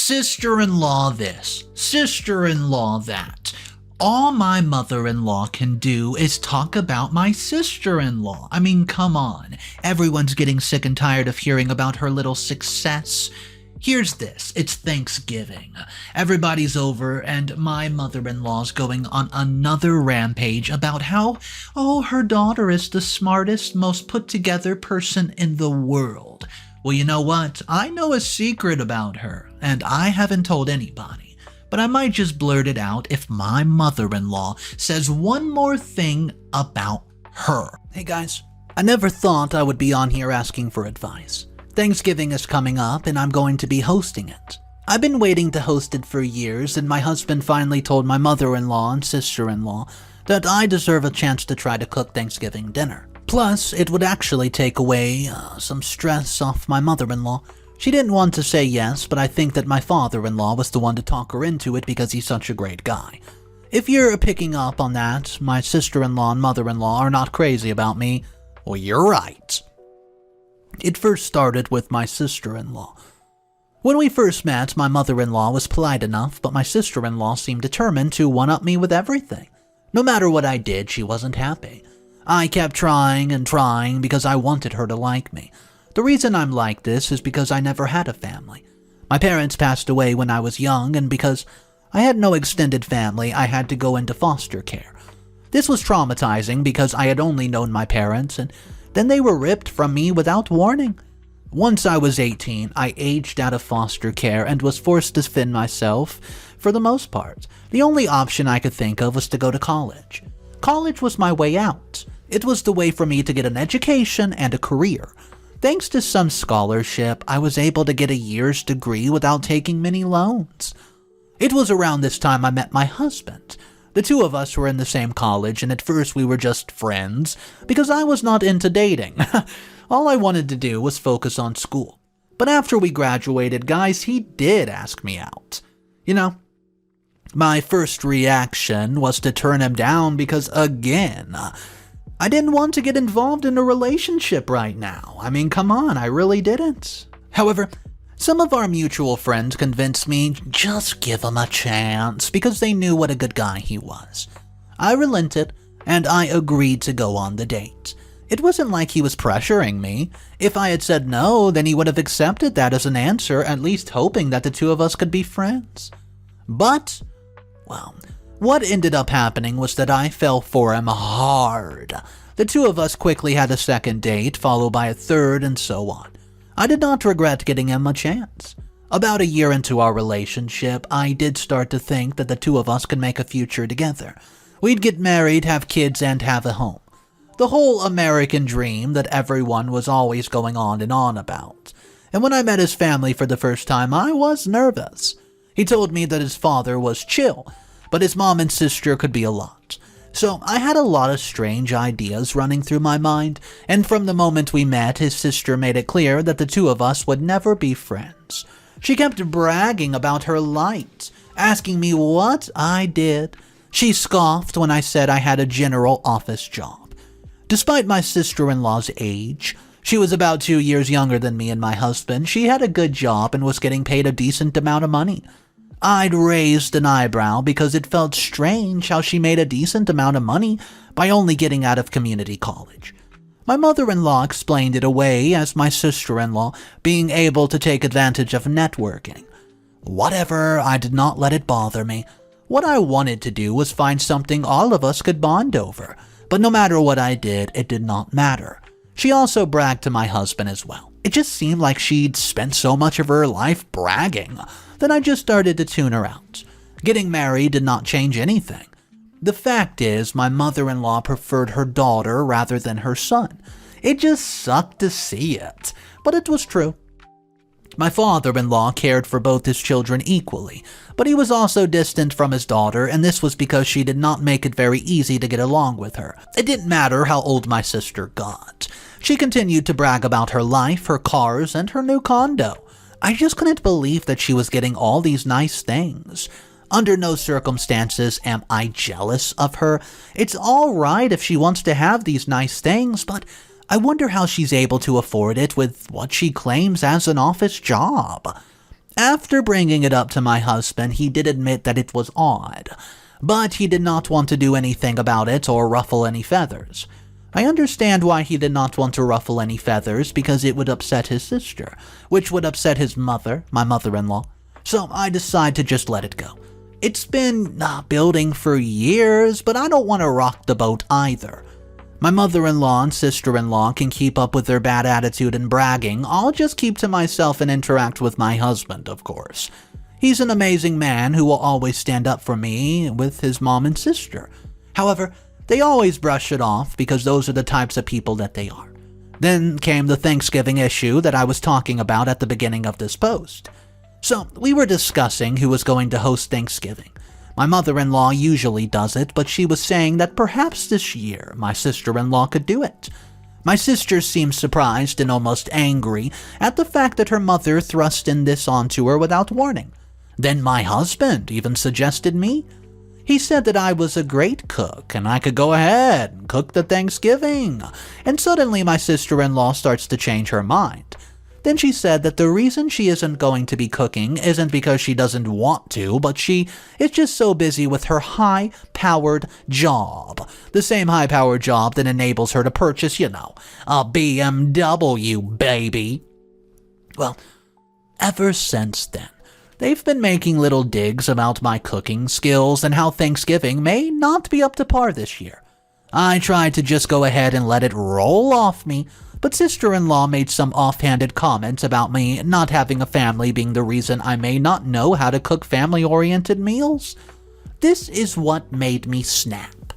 sister-in-law this, sister-in-law that. All my mother-in-law can do is talk about my sister-in-law. I mean, come on. Everyone's getting sick and tired of hearing about her little success. Here's this. It's Thanksgiving. Everybody's over, and my mother-in-law's going on another rampage about how, her daughter is the smartest, most put-together person in the world. Well, you know what? I know a secret about her, and I haven't told anybody. But I might just blurt it out if my mother-in-law says one more thing about her. Hey guys, I never thought I would be on here asking for advice. Thanksgiving is coming up and I'm going to be hosting it. I've been waiting to host it for years, and my husband finally told my mother-in-law and sister-in-law that I deserve a chance to try to cook Thanksgiving dinner. Plus, it would actually take away some stress off my mother-in-law. She didn't want to say yes, but I think that my father-in-law was the one to talk her into it because he's such a great guy. If you're picking up on that, my sister-in-law and mother-in-law are not crazy about me, well, you're right. It first started with my sister-in-law. When we first met, my mother-in-law was polite enough, but my sister-in-law seemed determined to one-up me with everything. No matter what I did, she wasn't happy. I kept trying and trying because I wanted her to like me. The reason I'm like this is because I never had a family. My parents passed away when I was young, and because I had no extended family, I had to go into foster care. This was traumatizing because I had only known my parents, and then they were ripped from me without warning. Once I was 18, I aged out of foster care and was forced to fend myself for the most part. The only option I could think of was to go to college. College was my way out. It was the way for me to get an education and a career. Thanks to some scholarship, I was able to get a year's degree without taking many loans. It was around this time I met my husband. The two of us were in the same college, and at first we were just friends because I was not into dating. All I wanted to do was focus on school. But after we graduated, guys, he did ask me out. You know, my first reaction was to turn him down because, again, I didn't want to get involved in a relationship right now. I mean, come on, I really didn't. However, some of our mutual friends convinced me just give him a chance because they knew what a good guy he was. I relented, and I agreed to go on the date. It wasn't like he was pressuring me. If I had said no, then he would have accepted that as an answer, at least hoping that the two of us could be friends. But, well, what ended up happening was that I fell for him hard. The two of us quickly had a second date, followed by a third, and so on. I did not regret getting him a chance. About a year into our relationship, I did start to think that the two of us could make a future together. We'd get married, have kids, and have a home. The whole American dream that everyone was always going on and on about. And when I met his family for the first time, I was nervous. He told me that his father was chill, but his mom and sister could be a lot. So I had a lot of strange ideas running through my mind, and from the moment we met, his sister made it clear that the two of us would never be friends. She kept bragging about her light, asking me what I did. She scoffed when I said I had a general office job. Despite my sister-in-law's age, she was about 2 years younger than me and my husband. She had a good job and was getting paid a decent amount of money. I'd raised an eyebrow because it felt strange how she made a decent amount of money by only getting out of community college. My mother-in-law explained it away as my sister-in-law being able to take advantage of networking. Whatever, I did not let it bother me. What I wanted to do was find something all of us could bond over, but no matter what I did, it did not matter. She also bragged to my husband as well. It just seemed like she'd spent so much of her life bragging that I just started to tune her out. Getting married did not change anything. The fact is, my mother-in-law preferred her daughter rather than her son. It just sucked to see it, but it was true. My father-in-law cared for both his children equally, but he was also distant from his daughter, and this was because she did not make it very easy to get along with her. It didn't matter how old my sister got. She continued to brag about her life, her cars, and her new condo. I just couldn't believe that she was getting all these nice things. Under no circumstances am I jealous of her. It's all right if she wants to have these nice things, but I wonder how she's able to afford it with what she claims as an office job. After bringing it up to my husband, he did admit that it was odd, but he did not want to do anything about it or ruffle any feathers. I understand why he did not want to ruffle any feathers, because it would upset his sister, which would upset his mother, my mother-in-law. So I decided to just let it go. It's been building for years, but I don't want to rock the boat either. My mother-in-law and sister-in-law can keep up with their bad attitude and bragging. I'll just keep to myself and interact with my husband, of course. He's an amazing man who will always stand up for me with his mom and sister. However, they always brush it off because those are the types of people that they are. Then came the Thanksgiving issue that I was talking about at the beginning of this post. So we were discussing who was going to host Thanksgiving. My mother-in-law usually does it, but she was saying that perhaps this year my sister-in-law could do it. My sister seemed surprised and almost angry at the fact that her mother thrust in this onto her without warning. Then my husband even suggested me. He said that I was a great cook and I could go ahead and cook the Thanksgiving. And suddenly my sister-in-law starts to change her mind. Then she said that the reason she isn't going to be cooking isn't because she doesn't want to, but she is just so busy with her high-powered job. The same high-powered job that enables her to purchase, a BMW, baby. Well, ever since then, they've been making little digs about my cooking skills and how Thanksgiving may not be up to par this year. I tried to just go ahead and let it roll off me, but sister-in-law made some offhanded comments about me not having a family being the reason I may not know how to cook family-oriented meals. This is what made me snap.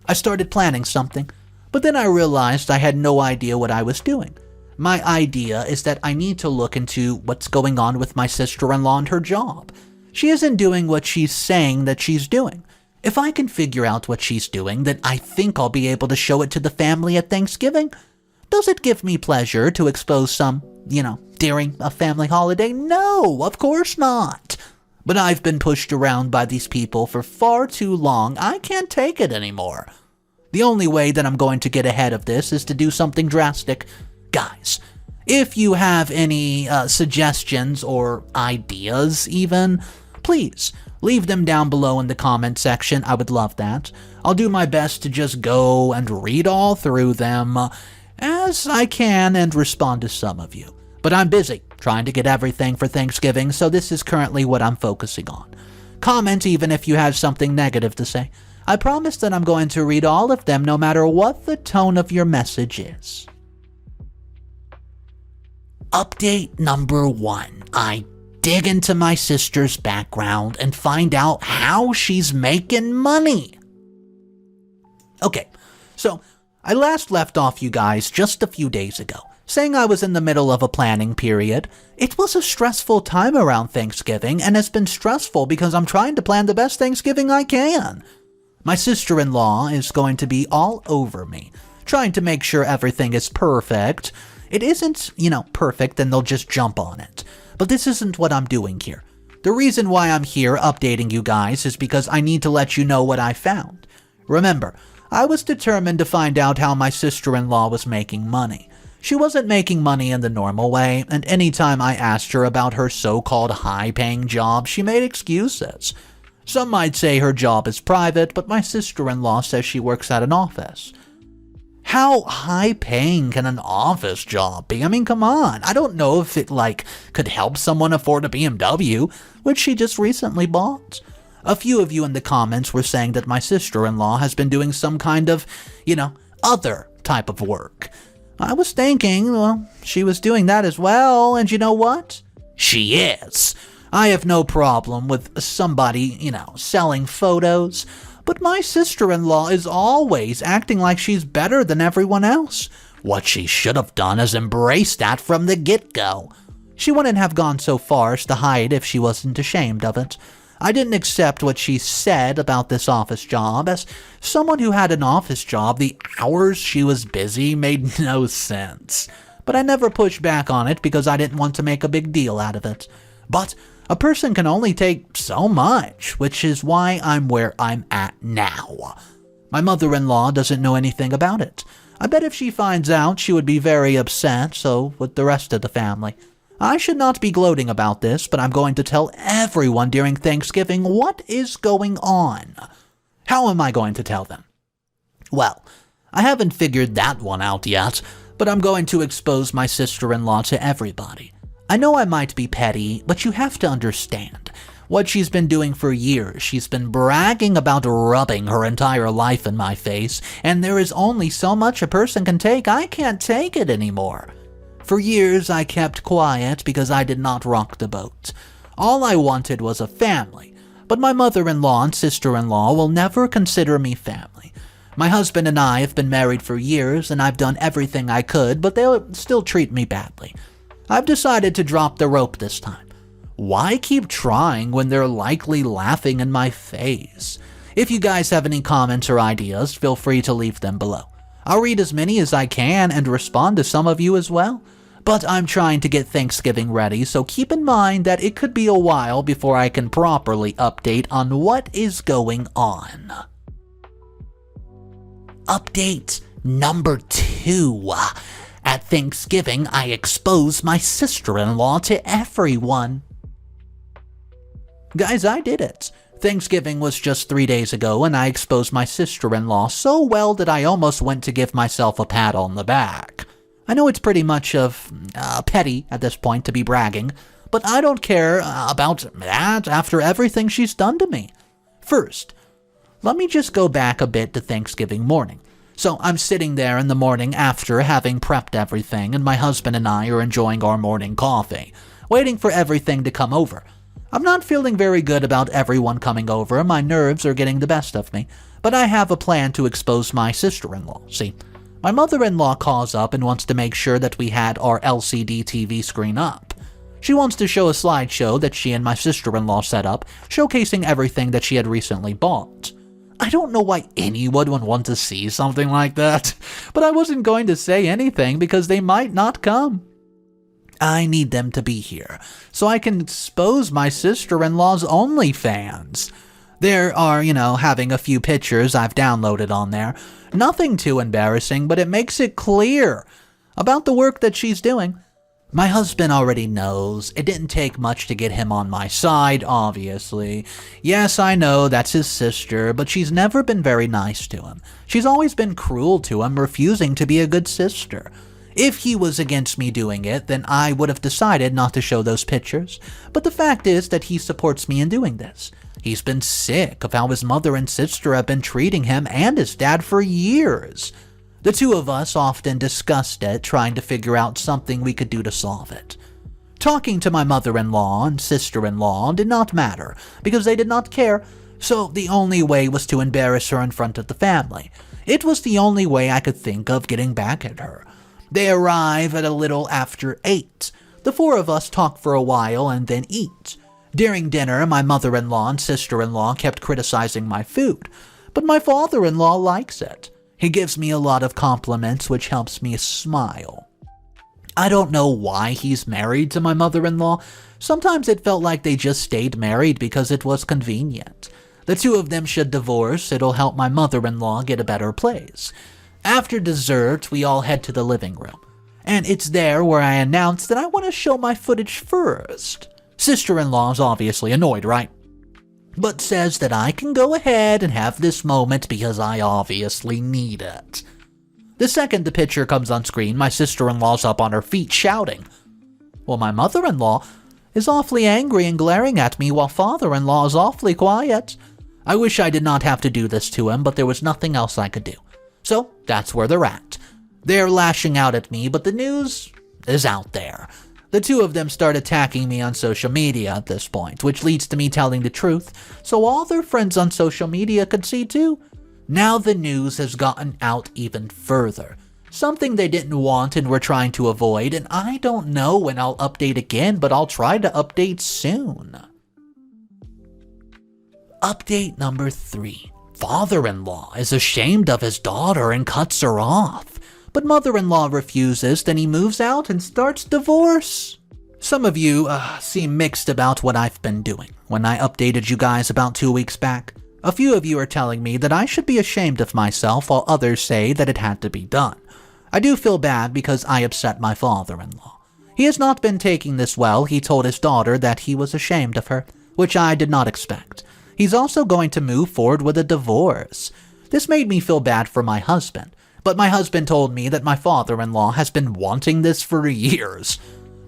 I started planning something, but then I realized I had no idea what I was doing. My idea is that I need to look into what's going on with my sister-in-law and her job. She isn't doing what she's saying that she's doing. If I can figure out what she's doing, then I think I'll be able to show it to the family at Thanksgiving. Does it give me pleasure to expose some, during a family holiday? No, of course not. But I've been pushed around by these people for far too long. I can't take it anymore. The only way that I'm going to get ahead of this is to do something drastic. Guys, if you have any suggestions or ideas even, please leave them down below in the comment section. I would love that. I'll do my best to just go and read all through them as I can and respond to some of you. But I'm busy trying to get everything for Thanksgiving, so this is currently what I'm focusing on. Comment even if you have something negative to say. I promise that I'm going to read all of them no matter what the tone of your message is. Update number 1. I dig into my sister's background and find out how she's making money. Okay, so I last left off you guys just a few days ago, saying I was in the middle of a planning period. It was a stressful time around Thanksgiving, and it's been stressful because I'm trying to plan the best Thanksgiving I can. My sister-in-law is going to be all over me, trying to make sure everything is perfect. It isn't, perfect, and they'll just jump on it. But this isn't what I'm doing here. The reason why I'm here updating you guys is because I need to let you know what I found. Remember, I was determined to find out how my sister-in-law was making money. She wasn't making money in the normal way, and anytime I asked her about her so-called high-paying job, she made excuses. Some might say her job is private, but my sister-in-law says she works at an office. How high-paying can an office job be? I mean, come on. I don't know if it, could help someone afford a BMW, which she just recently bought. A few of you in the comments were saying that my sister-in-law has been doing some kind of, other type of work. I was thinking, well, she was doing that as well, and you know what? She is. I have no problem with somebody, selling photos, but my sister-in-law is always acting like she's better than everyone else. What she should have done is embrace that from the get-go. She wouldn't have gone so far as to hide if she wasn't ashamed of it. I didn't accept what she said about this office job. As someone who had an office job, the hours she was busy made no sense. But I never pushed back on it because I didn't want to make a big deal out of it. But a person can only take so much, which is why I'm where I'm at now. My mother-in-law doesn't know anything about it. I bet if she finds out, she would be very upset, so would the rest of the family. I should not be gloating about this, but I'm going to tell everyone during Thanksgiving what is going on. How am I going to tell them? Well, I haven't figured that one out yet, but I'm going to expose my sister-in-law to everybody. I know I might be petty, but you have to understand. What she's been doing for years, she's been bragging about rubbing her entire life in my face, and there is only so much a person can take. I can't take it anymore. For years, I kept quiet because I did not rock the boat. All I wanted was a family, but my mother-in-law and sister-in-law will never consider me family. My husband and I have been married for years, and I've done everything I could, but they'll still treat me badly. I've decided to drop the rope this time. Why keep trying when they're likely laughing in my face? If you guys have any comments or ideas, feel free to leave them below. I'll read as many as I can and respond to some of you as well. But I'm trying to get Thanksgiving ready, so keep in mind that it could be a while before I can properly update on what is going on. Update number 2. At Thanksgiving, I expose my sister-in-law to everyone. Guys, I did it. Thanksgiving was just 3 days ago, and I exposed my sister-in-law so well that I almost went to give myself a pat on the back. I know it's pretty much petty at this point to be bragging, but I don't care about that after everything she's done to me. First, let me just go back a bit to Thanksgiving morning. So I'm sitting there in the morning after having prepped everything, and my husband and I are enjoying our morning coffee, waiting for everything to come over. I'm not feeling very good about everyone coming over. My nerves are getting the best of me, but I have a plan to expose my sister-in-law. See, my mother-in-law calls up and wants to make sure that we had our LCD TV screen up. She wants to show a slideshow that she and my sister-in-law set up, showcasing everything that she had recently bought. I don't know why anyone would want to see something like that, but I wasn't going to say anything because they might not come. I need them to be here, so I can expose my sister-in-law's OnlyFans. There are, having a few pictures I've downloaded on there. Nothing too embarrassing, but it makes it clear about the work that she's doing. My husband already knows. It didn't take much to get him on my side, obviously. Yes, I know that's his sister, but she's never been very nice to him. She's always been cruel to him, refusing to be a good sister. If he was against me doing it, then I would have decided not to show those pictures. But the fact is that he supports me in doing this. He's been sick of how his mother and sister have been treating him and his dad for years. The two of us often discussed it, trying to figure out something we could do to solve it. Talking to my mother-in-law and sister-in-law did not matter, because they did not care, so the only way was to embarrass her in front of the family. It was the only way I could think of getting back at her. They arrive at a little after 8. The 4 of us talk for a while and then eat. During dinner, my mother-in-law and sister-in-law kept criticizing my food, but my father-in-law likes it. He gives me a lot of compliments, which helps me smile. I don't know why he's married to my mother-in-law. Sometimes it felt like they just stayed married because it was convenient. The two of them should divorce. It'll help my mother-in-law get a better place. After dessert, we all head to the living room. And it's there where I announce that I want to show my footage first. Sister-in-law's obviously annoyed, right? But says that I can go ahead and have this moment because I obviously need it. The second the picture comes on screen, my sister-in-law's up on her feet shouting. Well, my mother-in-law is awfully angry and glaring at me while father-in-law is awfully quiet. I wish I did not have to do this to him, but there was nothing else I could do. So that's where they're at. They're lashing out at me, but the news is out there. The two of them start attacking me on social media at this point, which leads to me telling the truth, so all their friends on social media could see too. Now the news has gotten out even further. Something they didn't want and were trying to avoid, and I don't know when I'll update again, but I'll try to update soon. Update number 3. Father-in-law is ashamed of his daughter and cuts her off. But mother-in-law refuses, then he moves out and starts divorce. Some of you seem mixed about what I've been doing. When I updated you guys about 2 weeks back, a few of you are telling me that I should be ashamed of myself while others say that it had to be done. I do feel bad because I upset my father-in-law. He has not been taking this well. He told his daughter that he was ashamed of her, which I did not expect. He's also going to move forward with a divorce. This made me feel bad for my husband, but my husband told me that my father-in-law has been wanting this for years.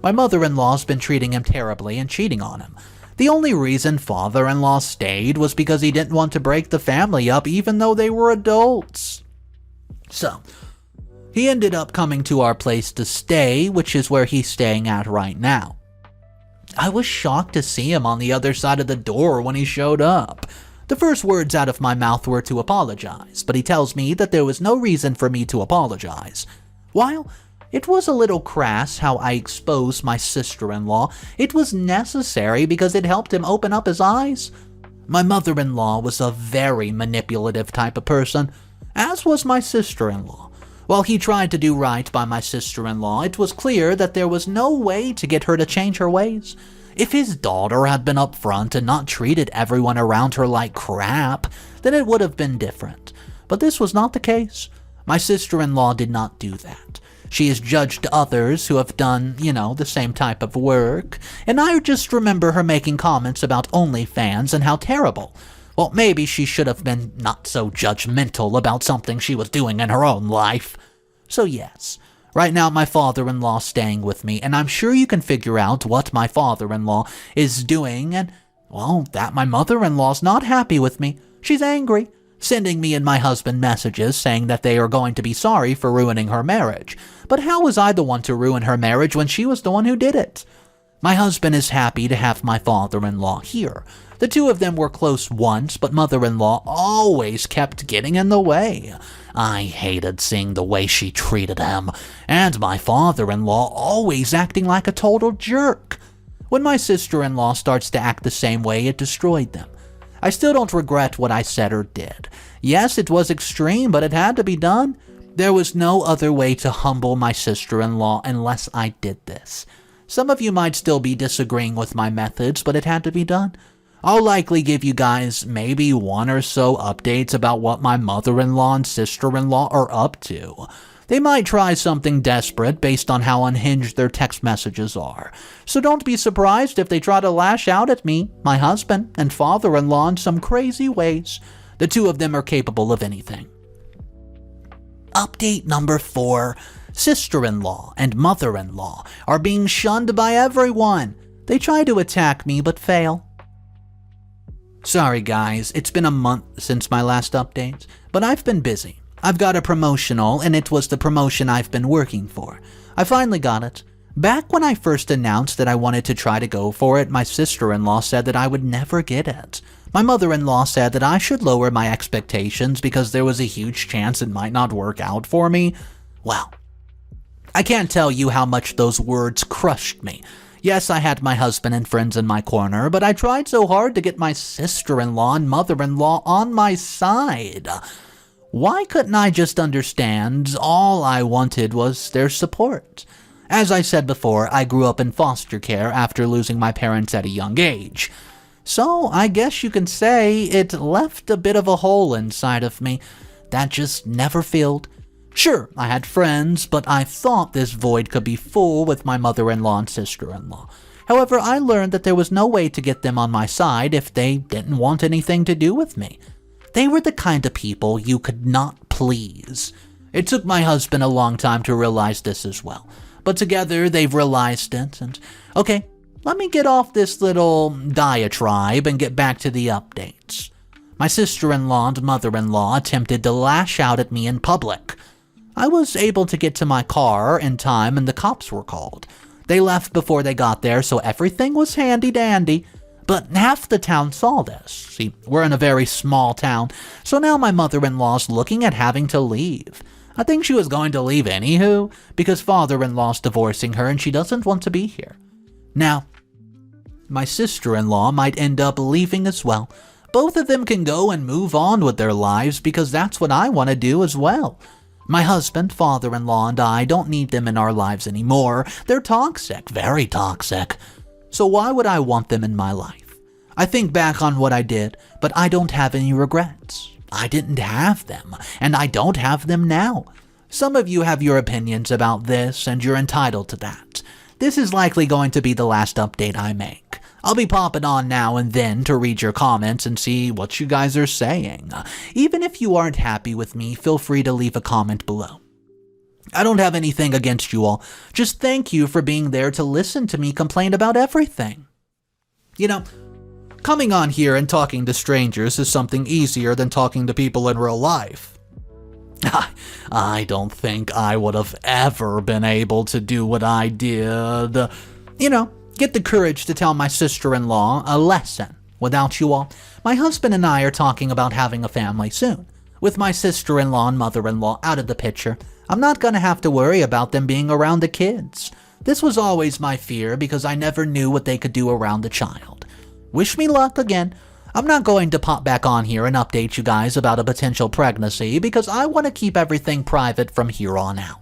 My mother-in-law's been treating him terribly and cheating on him. The only reason father-in-law stayed was because he didn't want to break the family up even though they were adults. So, he ended up coming to our place to stay, which is where he's staying at right now. I was shocked to see him on the other side of the door when he showed up. The first words out of my mouth were to apologize, but he tells me that there was no reason for me to apologize. While it was a little crass how I exposed my sister-in-law, it was necessary because it helped him open up his eyes. My mother-in-law was a very manipulative type of person, as was my sister-in-law. While he tried to do right by my sister-in-law, it was clear that there was no way to get her to change her ways. If his daughter had been upfront and not treated everyone around her like crap, then it would have been different. But this was not the case. My sister-in-law did not do that. She has judged others who have done, the same type of work, and I just remember her making comments about OnlyFans and how terrible. Well, maybe she should have been not so judgmental about something she was doing in her own life. So yes, right now my father-in-law's staying with me, and I'm sure you can figure out what my father-in-law is doing, and, that my mother-in-law's not happy with me. She's angry, sending me and my husband messages saying that they are going to be sorry for ruining her marriage. But how was I the one to ruin her marriage when she was the one who did it? My husband is happy to have my father-in-law here. The two of them were close once, but mother-in-law always kept getting in the way. I hated seeing the way she treated him, and my father-in-law always acting like a total jerk. When my sister-in-law starts to act the same way, it destroyed them. I still don't regret what I said or did. Yes, it was extreme, but it had to be done. There was no other way to humble my sister-in-law unless I did this. Some of you might still be disagreeing with my methods, but it had to be done. I'll likely give you guys maybe one or so updates about what my mother-in-law and sister-in-law are up to. They might try something desperate based on how unhinged their text messages are. So don't be surprised if they try to lash out at me, my husband, and father-in-law in some crazy ways. The two of them are capable of anything. Update number 4. Sister-in-law and mother-in-law are being shunned by everyone. They try to attack me but fail. Sorry guys, it's been a month since my last update, but I've been busy. I've got a promotional, and it was the promotion I've been working for. I finally got it. Back when I first announced that I wanted to try to go for it, my sister-in-law said that I would never get it. My mother-in-law said that I should lower my expectations because there was a huge chance it might not work out for me. Well, I can't tell you how much those words crushed me. Yes, I had my husband and friends in my corner, but I tried so hard to get my sister-in-law and mother-in-law on my side. Why couldn't I just understand all I wanted was their support? As I said before, I grew up in foster care after losing my parents at a young age. So I guess you can say it left a bit of a hole inside of me that just never filled. Sure, I had friends, but I thought this void could be full with my mother-in-law and sister-in-law. However, I learned that there was no way to get them on my side if they didn't want anything to do with me. They were the kind of people you could not please. It took my husband a long time to realize this as well. But together, they've realized it, and okay, let me get off this little diatribe and get back to the updates. My sister-in-law and mother-in-law attempted to lash out at me in public. I was able to get to my car in time and the cops were called. They left before they got there, so everything was handy-dandy. But half the town saw this. See, we're in a very small town, so now my mother-in-law's looking at having to leave. I think she was going to leave anywho, because father-in-law's divorcing her and she doesn't want to be here. Now, my sister-in-law might end up leaving as well. Both of them can go and move on with their lives because that's what I want to do as well. My husband, father-in-law, and I don't need them in our lives anymore. They're toxic, very toxic. So why would I want them in my life? I think back on what I did, but I don't have any regrets. I didn't have them, and I don't have them now. Some of you have your opinions about this, and you're entitled to that. this is likely going to be the last update I make. I'll be popping on now and then to read your comments and see what you guys are saying. Even if you aren't happy with me, feel free to leave a comment below. I don't have anything against you all. Just thank you for being there to listen to me complain about everything. You know, coming on here and talking to strangers is something easier than talking to people in real life. I don't think I would have ever been able to do what I did. You know, get the courage to tell my sister-in-law a lesson. Without you all, my husband and I are talking about having a family soon. With my sister-in-law and mother-in-law out of the picture, I'm not gonna have to worry about them being around the kids. This was always my fear because I never knew what they could do around the child. Wish me luck again. I'm not going to pop back on here and update you guys about a potential pregnancy because I want to keep everything private from here on out.